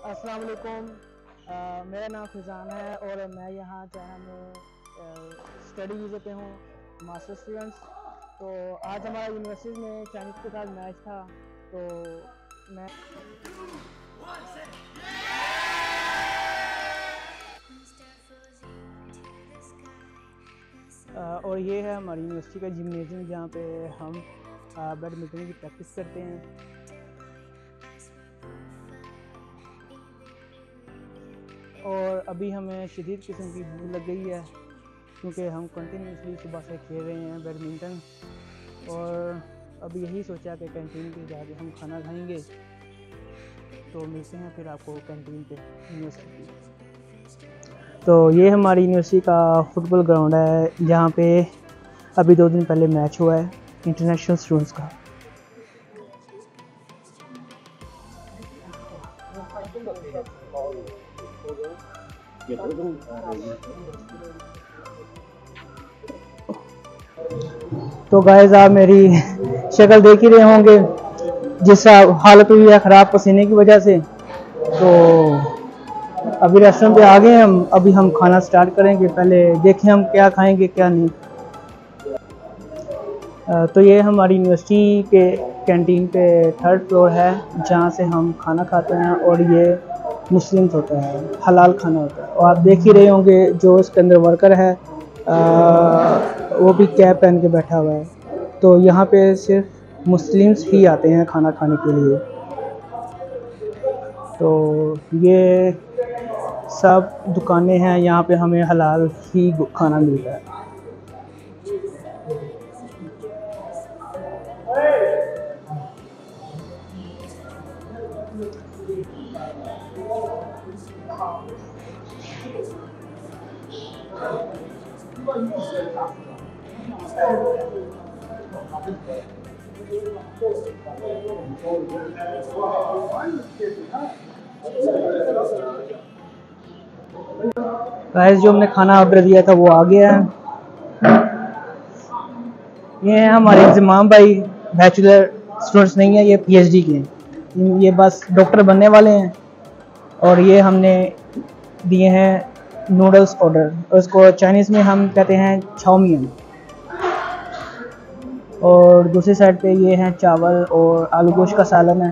अस्सलाम वालेकुम। मेरा नाम फिज़ान है और मैं यहाँ चाइना में स्टडी वीज़े पे हूँ, मास्टर स्टूडेंट्स। तो आज हमारा यूनिवर्सिटी में चाइनीज़ के साथ मैच था, तो मैं और ये है हमारी यूनिवर्सिटी का जिम्नेजियम जहाँ पे हम बैडमिंटन की प्रैक्टिस करते हैं। और अभी हमें शदीद किस्म की भूख लग गई है क्योंकि हम कंटिन्यूसली सुबह से खेल रहे हैं बैडमिंटन। और अभी यही सोचा कि कैंटीन पे जाके हम खाना खाएंगे। तो मिलते हैं फिर आपको कैंटीन पे यूनिवर्सिटी। तो ये हमारी यूनिवर्सिटी का फुटबॉल ग्राउंड है जहाँ पे अभी 2 दिन पहले मैच हुआ है इंटरनेशनल स्टूडेंट्स का। तो गाइस आप मेरी शक्ल देख ही रहे होंगे, जिस हालत हुई है ख़राब पसीने की वजह से। तो अभी रेस्टोरेंट पे आ गए हम, अभी हम खाना स्टार्ट करेंगे। पहले देखें हम क्या खाएंगे क्या नहीं। तो ये हमारी यूनिवर्सिटी के कैंटीन पे 3rd फ्लोर है जहाँ से हम खाना खाते हैं। और ये मुस्लिम्स होता है, हलाल खाना होता है। और आप देख ही रहे होंगे जो इसके अंदर वर्कर है वो भी कैप पहन के बैठा हुआ है। तो यहाँ पे सिर्फ मुस्लिम्स ही आते हैं खाना खाने के लिए। तो ये सब दुकानें हैं, यहाँ पे हमें हलाल ही खाना मिलता है। गाइस जो हमने खाना ऑर्डर दिया था वो आ गया है। ये है हमारे इंतज़ाम भाई, बैचलर स्टूडेंट्स नहीं है, ये पीएचडी के हैं, ये बस डॉक्टर बनने वाले हैं। और ये हमने दिए हैं नूडल्स ऑर्डर, और इसको चाइनीज़ में हम कहते हैं चाउमीन। और दूसरी साइड पे ये हैं चावल और आलू गोश्त का सालन है।